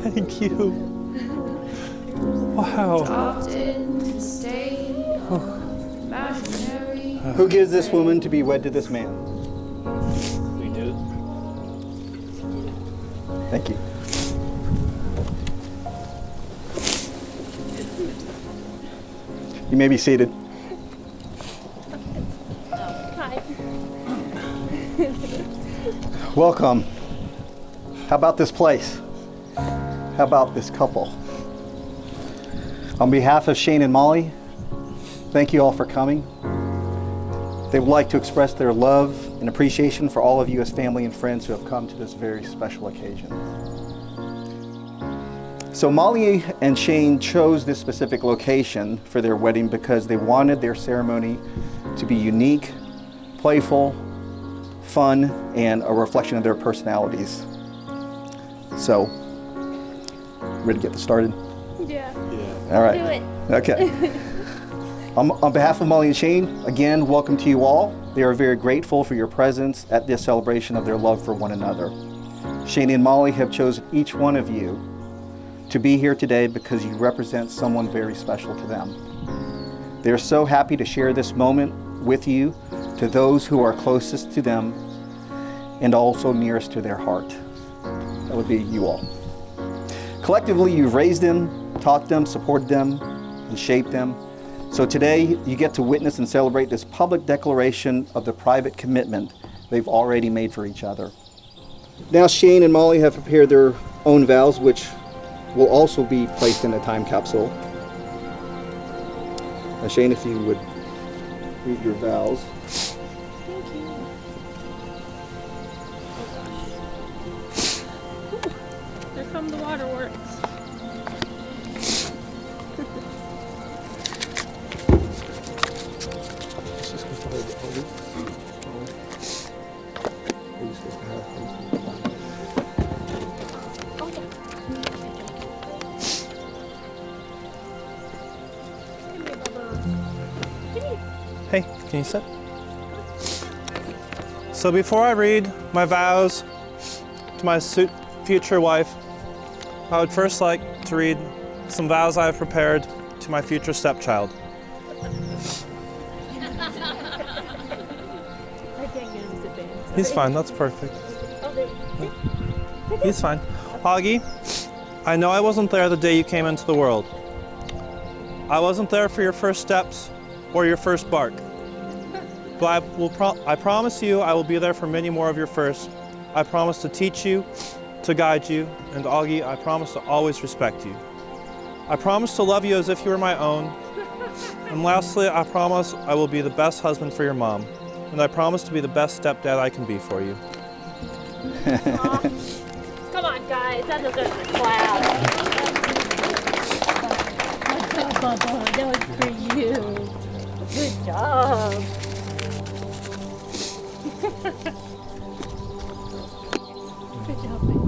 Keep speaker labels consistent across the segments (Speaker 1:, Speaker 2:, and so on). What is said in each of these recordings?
Speaker 1: Thank you. Wow.
Speaker 2: Who gives this woman to be wed to this man?
Speaker 1: We do.
Speaker 2: Thank you. You may be seated.
Speaker 3: Hi.
Speaker 2: Welcome. How about this place? How about this couple? On behalf of Shane and Molly, thank you all for coming. They would like to express their love and appreciation for all of you as family and friends who have come to this very special occasion. So Molly and Shane chose this specific location for their wedding because they wanted their ceremony to be unique, playful, fun, and a reflection of their personalities. So, ready to get this started?
Speaker 3: Yeah.
Speaker 2: All right.
Speaker 3: Do it.
Speaker 2: Okay. On behalf of Molly and Shane, again, welcome to you all. They are very grateful for your presence at this celebration of their love for one another. Shane and Molly have chosen each one of you to be here today because you represent someone very special to them. They are so happy to share this moment with you, to those who are closest to them and also nearest to their heart. That would be you all. Collectively, you've raised them, taught them, supported them, and shaped them. So today, you get to witness and celebrate this public declaration of the private commitment they've already made for each other. Now, Shane and Molly have prepared their own vows, which will also be placed in a time capsule. Now, Shane, if you would read your vows.
Speaker 3: Thank you. Oh gosh. Ooh, there come the waterworks.
Speaker 1: Hey, can you sit? So before I read my vows to my future wife, I would first like to read some vows I have prepared to my future stepchild. He's fine, that's perfect. He's fine. Augie, I know I wasn't there the day you came into the world. I wasn't there for your first steps or your first bark. But I promise you I will be there for many more of your firsts. I promise to teach you, to guide you, and Augie, I promise to always respect you. I promise to love you as if you were my own. And lastly, I promise I will be the best husband for your mom. And I promise to be the best stepdad I can be for you.
Speaker 3: Come on, guys, that deserves a clap. That was for you. Good job. Good job, baby.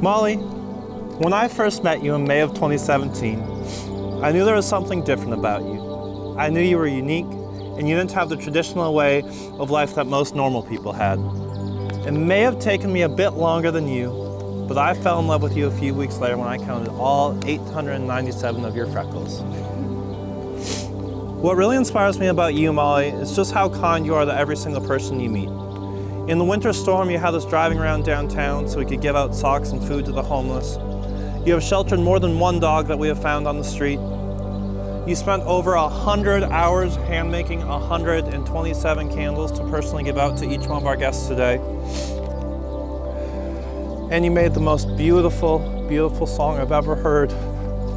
Speaker 1: Molly, when I first met you in May of 2017, I knew there was something different about you. I knew you were unique, and you didn't have the traditional way of life that most normal people had. It may have taken me a bit longer than you, but I fell in love with you a few weeks later when I counted all 897 of your freckles. What really inspires me about you, Molly, is just how kind you are to every single person you meet. In the winter storm, you had us driving around downtown so we could give out socks and food to the homeless. You have sheltered more than one dog that we have found on the street. You spent over 100 hours hand-making 127 candles to personally give out to each one of our guests today. And you made the most beautiful, beautiful song I've ever heard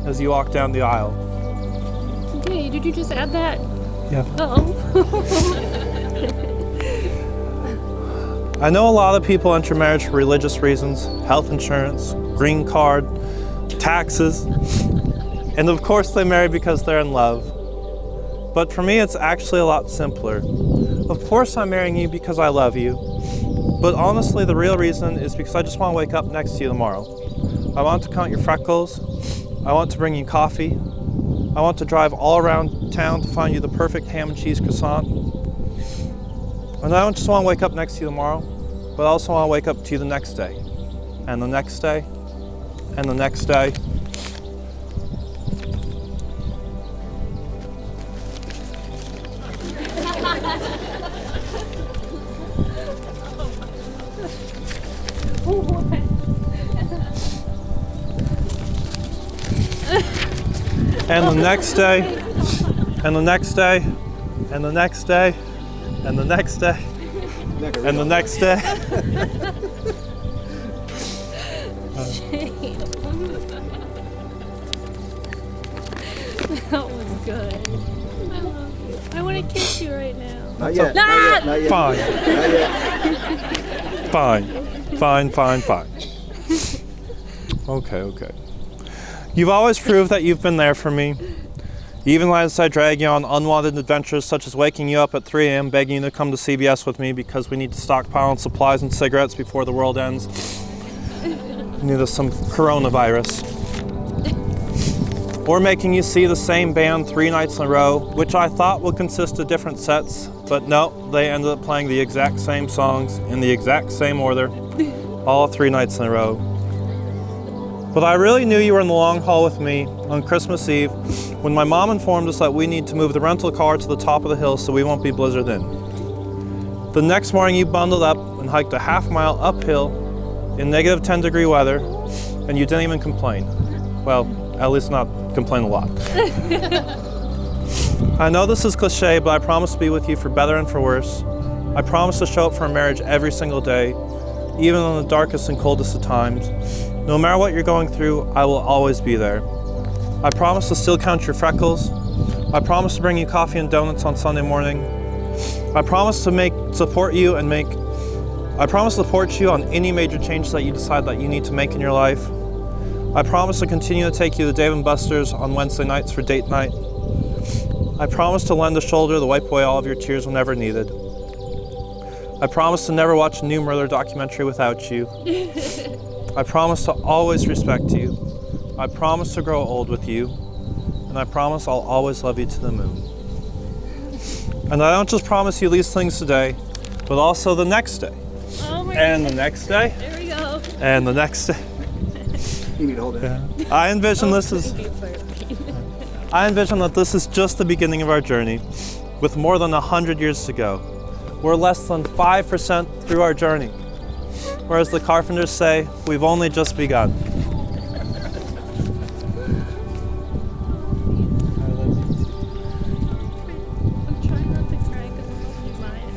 Speaker 1: as you walked down the aisle.
Speaker 3: Okay, did you just add that?
Speaker 1: Yeah.
Speaker 3: Uh-oh.
Speaker 1: I know a lot of people enter marriage for religious reasons, health insurance, green card, taxes, and of course they marry because they're in love. But for me, it's actually a lot simpler. Of course I'm marrying you because I love you, but honestly the real reason is because I just want to wake up next to you tomorrow. I want to count your freckles, I want to bring you coffee. I want to drive all around town to find you the perfect ham and cheese croissant. And I don't just want to wake up next to you tomorrow, but I also want to wake up to you the next day, and the next day, and the next day. And the next day, and the next day, and the next day, and the next day, and the next day.
Speaker 3: That was good. I love you. I want to kiss you right now.
Speaker 2: Not yet.
Speaker 3: Ah!
Speaker 2: Not yet.
Speaker 1: Fine.
Speaker 2: Not yet.
Speaker 1: Fine. Okay. You've always proved that you've been there for me. Even as I drag you on unwanted adventures such as waking you up at 3 a.m. begging you to come to CVS with me because we need to stockpile on supplies and cigarettes before the world ends. Need some coronavirus. Or making you see the same band 3 nights in a row, which I thought would consist of different sets, but no, they ended up playing the exact same songs in the exact same order, all 3 nights in a row. But I really knew you were in the long haul with me on Christmas Eve when my mom informed us that we need to move the rental car to the top of the hill so we won't be blizzarded in. The next morning you bundled up and hiked a half-mile uphill in negative 10-degree weather, and you didn't even complain. Well, at least not complain a lot. I know this is cliche, but I promise to be with you for better and for worse. I promise to show up for our marriage every single day, even in the darkest and coldest of times. No matter what you're going through, I will always be there. I promise to still count your freckles. I promise to bring you coffee and donuts on Sunday morning. I promise to support you on any major changes that you decide that you need to make in your life. I promise to continue to take you to Dave & Buster's on Wednesday nights for date night. I promise to lend a shoulder to wipe away all of your tears whenever needed. I promise to never watch a new murder documentary without you. I promise to always respect you. I promise to grow old with you. And I promise I'll always love you to the moon. And I don't just promise you these things today, but also the next day.
Speaker 3: Oh my
Speaker 1: And the next day.
Speaker 3: There we go.
Speaker 1: And the next day.
Speaker 2: You need to hold it.
Speaker 1: Yeah. I envision that this is just the beginning of our journey, with more than 100 years to go. We're less than 5% through our journey. Or as the Carpenters say, we've only just begun.
Speaker 3: I'm trying not to cry because I'm holding you mine.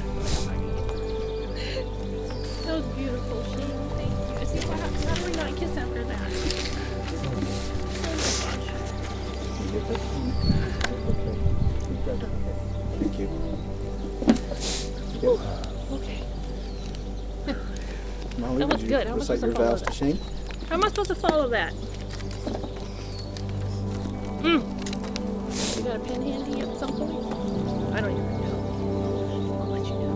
Speaker 3: That was beautiful, Shane. Thank you. See, how do we not kiss after that?
Speaker 2: Thank you.
Speaker 3: Okay.
Speaker 2: Molly,
Speaker 3: That was
Speaker 2: would you
Speaker 3: good. How am I
Speaker 2: recite
Speaker 3: supposed
Speaker 2: your
Speaker 3: to follow
Speaker 2: vows to
Speaker 3: that?
Speaker 2: Shane?
Speaker 3: How am I supposed to follow that? You got a pen handy at some point? I don't even know. I'll let you know.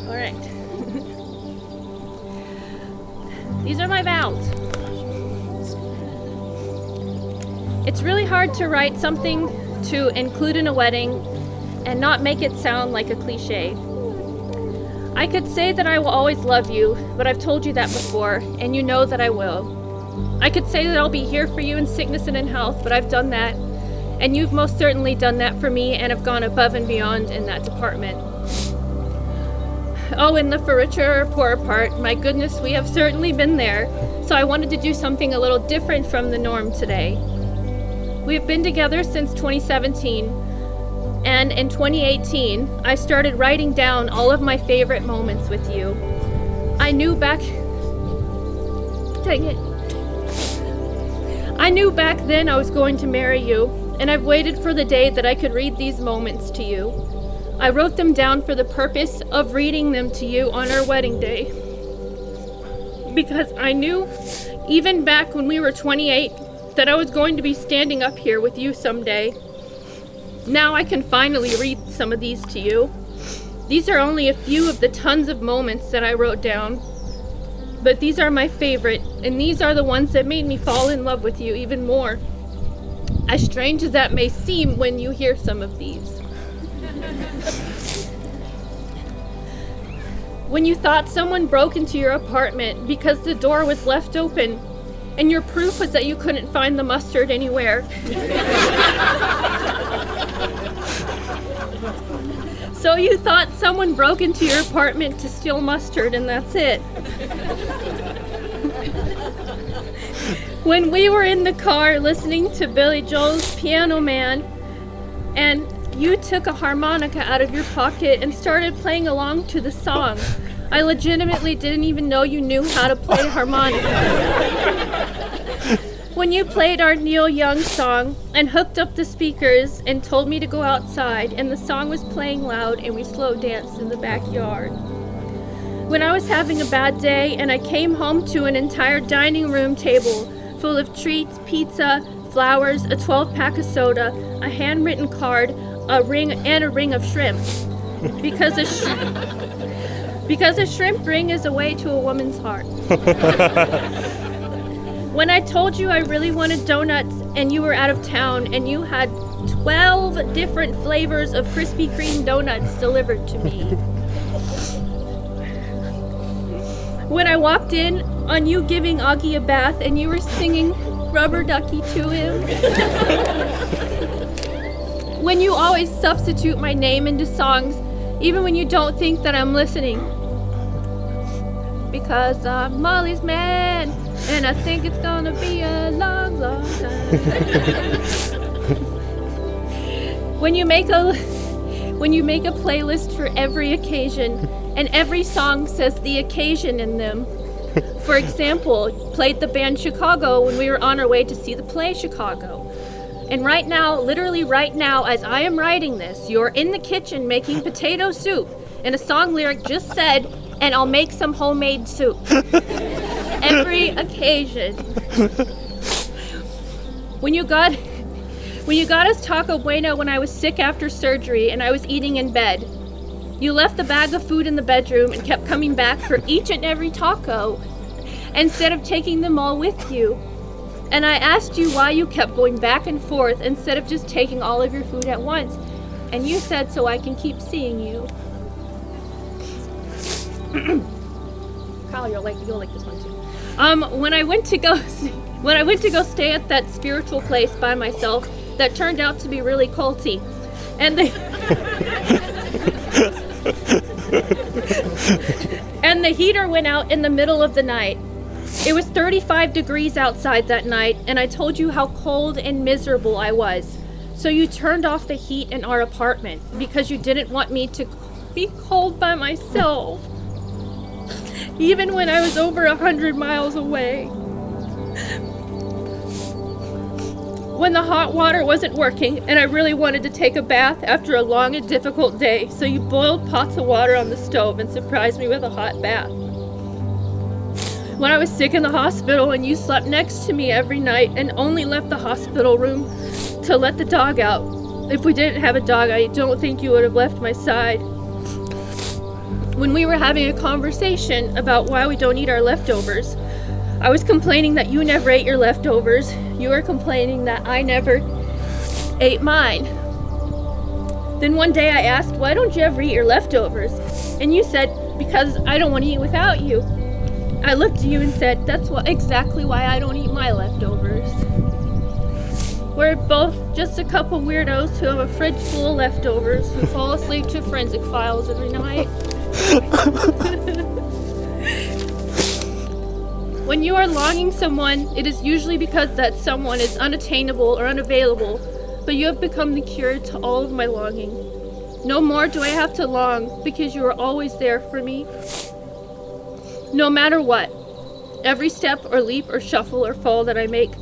Speaker 3: Alright. These are my vows. It's really hard to write something to include in a wedding and not make it sound like a cliche. I could say that I will always love you, but I've told you that before, and you know that I will. I could say that I'll be here for you in sickness and in health, but I've done that, and you've most certainly done that for me and have gone above and beyond in that department. Oh, in the for richer or poorer part, my goodness, we have certainly been there, so I wanted to do something a little different from the norm today. We've been together since 2017, and in 2018, I started writing down all of my favorite moments with you. I knew back... Dang it. I knew back then I was going to marry you, and I've waited for the day that I could read these moments to you. I wrote them down for the purpose of reading them to you on our wedding day. Because I knew, even back when we were 28, that I was going to be standing up here with you someday. Now I can finally read some of these to you. These are only a few of the tons of moments that I wrote down. but these are my favorite, and these are the ones that made me fall in love with you even more. As strange as that may seem when you hear some of these. When you thought someone broke into your apartment because the door was left open, and your proof was that you couldn't find the mustard anywhere. So you thought someone broke into your apartment to steal mustard, and that's it. When we were in the car listening to Billy Joel's Piano Man, and you took a harmonica out of your pocket and started playing along to the song, I legitimately didn't even know you knew how to play harmonica. When you played our Neil Young song and hooked up the speakers and told me to go outside, and the song was playing loud and we slow danced in the backyard. When I was having a bad day and I came home to an entire dining room table full of treats, pizza, flowers, a 12-pack of soda, a handwritten card, a ring of shrimp. Because a shrimp ring is a way to a woman's heart. When I told you I really wanted donuts and you were out of town and you had 12 different flavors of Krispy Kreme donuts delivered to me. When I walked in on you giving Augie a bath and you were singing Rubber Ducky to him. When you always substitute my name into songs even when you don't think that I'm listening. Because I'm Molly's man, and I think it's gonna be a long, long time. When you make a playlist for every occasion, and every song says the occasion in them. For example, played the band Chicago when we were on our way to see the play Chicago. And right now, literally right now, as I am writing this, you're in the kitchen making potato soup, and a song lyric just said, and I'll make some homemade soup. Every occasion. When you got us Taco Bueno when I was sick after surgery and I was eating in bed, you left the bag of food in the bedroom and kept coming back for each and every taco instead of taking them all with you. And I asked you why you kept going back and forth instead of just taking all of your food at once. And you said, so I can keep seeing you. Kyle, you'll like this one too. When I went to go stay at that spiritual place by myself, that turned out to be really culty, and the and the heater went out in the middle of the night. It was 35 degrees outside that night, and I told you how cold and miserable I was. So you turned off the heat in our apartment because you didn't want me to be cold by myself. Even when I was over 100 miles away. When the hot water wasn't working and I really wanted to take a bath after a long and difficult day, so you boiled pots of water on the stove and surprised me with a hot bath. When I was sick in the hospital and you slept next to me every night and only left the hospital room to let the dog out. If we didn't have a dog, I don't think you would have left my side. When we were having a conversation about why we don't eat our leftovers, I was complaining that you never ate your leftovers. You were complaining that I never ate mine. Then one day I asked, why don't you ever eat your leftovers? And you said, because I don't want to eat without you. I looked at you and said, that's exactly why I don't eat my leftovers. We're both just a couple weirdos who have a fridge full of leftovers who fall asleep to forensic files every night. When you are longing someone, it is usually because that someone is unattainable or unavailable, but you have become the cure to all of my longing. No more do I have to long because you are always there for me. No matter what, every step or leap or shuffle or fall that I make,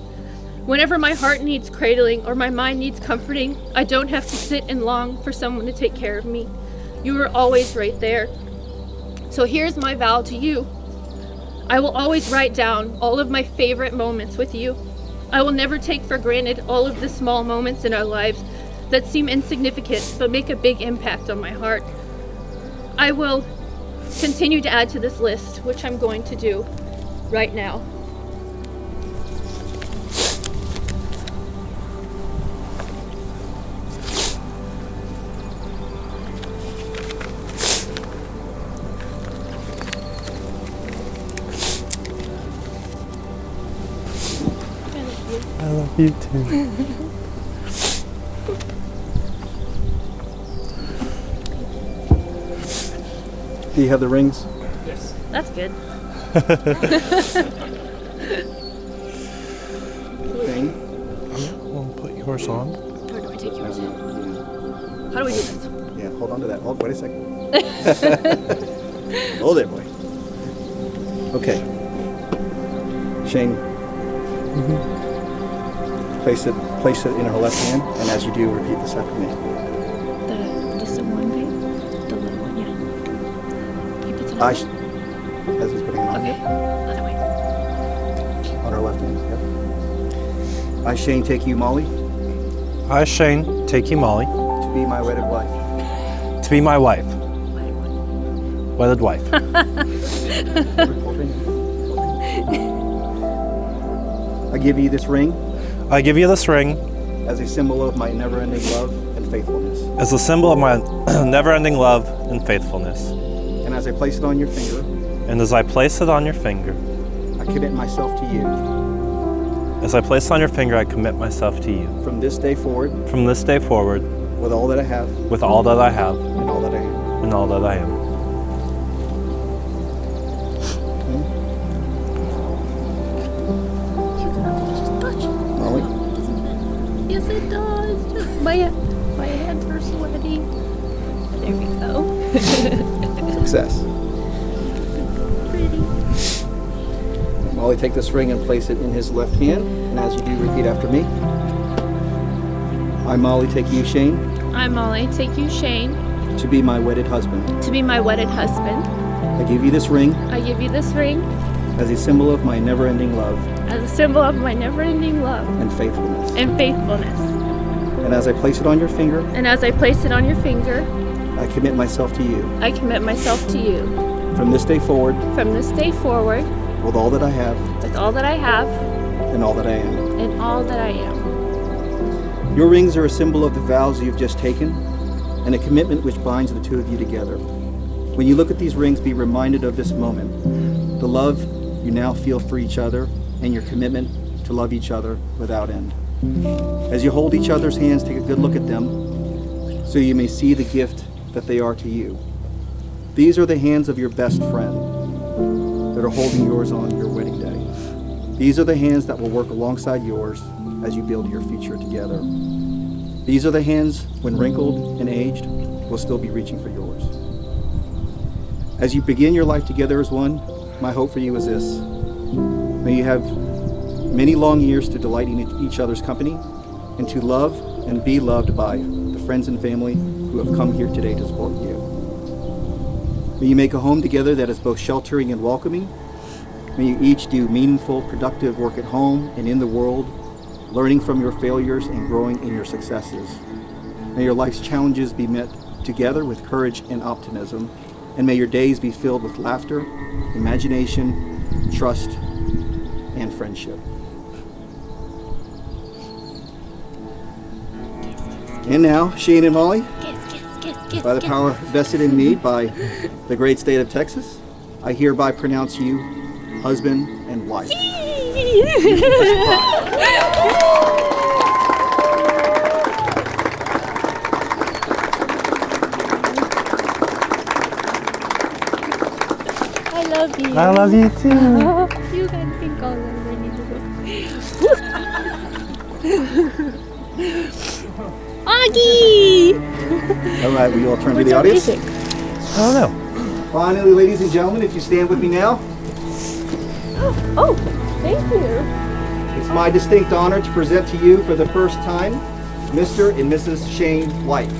Speaker 3: whenever my heart needs cradling or my mind needs comforting, I don't have to sit and long for someone to take care of me. You are always right there. So here's my vow to you. I will always write down all of my favorite moments with you. I will never take for granted all of the small moments in our lives that seem insignificant but make a big impact on my heart. I will continue to add to this list, which I'm going to do. right now.
Speaker 1: I love you too.
Speaker 2: Do you have the rings?
Speaker 3: That's good.
Speaker 2: Shane?
Speaker 1: We'll put yours on.
Speaker 3: Or do I take yours? How do we do this?
Speaker 2: Yeah, hold on to that. Wait a second. Hold it, boy. Okay. Shane. Place it in her left hand, and as you do, repeat this after me.
Speaker 3: The distant one, babe? The little one, yeah. He puts it on.
Speaker 2: As he's putting it on.
Speaker 3: Okay, other way.
Speaker 2: On her left hand. Yep. I, Shane, take you, Molly,
Speaker 1: I, Shane, take you, Molly,
Speaker 2: to be my wedded wife.
Speaker 1: to be my wife. Wedded wife.
Speaker 2: I give you this ring
Speaker 1: I give you this ring
Speaker 2: as a symbol of my never-ending love and faithfulness.
Speaker 1: as a symbol of my never-ending love and faithfulness.
Speaker 2: And as I place it on your finger,
Speaker 1: And as I place it on your finger,
Speaker 2: I commit myself to you.
Speaker 1: as I place it on your finger, I commit myself to you.
Speaker 2: From this day forward,
Speaker 1: From this day forward,
Speaker 2: with all that I have
Speaker 1: with all that I have
Speaker 2: and all that I am.
Speaker 1: and all that I am.
Speaker 2: Molly?
Speaker 3: Yes, it does. My hands are sweaty. There we go.
Speaker 2: Success.
Speaker 3: Pretty.
Speaker 2: Molly, take this ring and place it in his left hand. And as you do, repeat after me. I, Molly, take you, Shane,
Speaker 3: I, Molly, take you, Shane,
Speaker 2: to be my wedded husband.
Speaker 3: to be my wedded husband.
Speaker 2: I give you this ring
Speaker 3: I give you this ring
Speaker 2: as a symbol of my never-ending love
Speaker 3: as a symbol of my never-ending love
Speaker 2: and faithfulness.
Speaker 3: and faithfulness.
Speaker 2: And as I place it on your finger,
Speaker 3: And as I place it on your finger,
Speaker 2: I commit myself to you.
Speaker 3: I commit myself to you.
Speaker 2: From this day forward,
Speaker 3: From this day forward,
Speaker 2: with all that I have
Speaker 3: with all that I have
Speaker 2: and all that I am.
Speaker 3: and all that I am.
Speaker 2: Your rings are a symbol of the vows you've just taken and a commitment which binds the two of you together. When you look at these rings, be reminded of this moment, the love you now feel for each other and your commitment to love each other without end. As you hold each other's hands, take a good look at them so you may see the gift that they are to you. These are the hands of your best friend that are holding yours on your wedding day. These are the hands that will work alongside yours as you build your future together. These are the hands, when wrinkled and aged, will still be reaching for yours. As you begin your life together as one, my hope for you is this. May you have many long years to delight in each other's company and to love and be loved by the friends and family who have come here today to support you. May you make a home together that is both sheltering and welcoming. May you each do meaningful, productive work at home and in the world, learning from your failures and growing in your successes. May your life's challenges be met together with courage and optimism, and may your days be filled with laughter, imagination, trust, and friendship. And now, Shane and Molly, by the power vested in me by the great state of Texas, I hereby pronounce you husband and wife.
Speaker 3: I love you.
Speaker 1: I love you too.
Speaker 3: You got pink all over me. Augie!
Speaker 2: All right, we all turn to the audience.
Speaker 1: I don't know.
Speaker 2: Finally, ladies and gentlemen, if you stand with me now,
Speaker 3: Oh, thank you.
Speaker 2: it's my distinct honor to present to you for the first time, Mr. and Mrs. Shane White.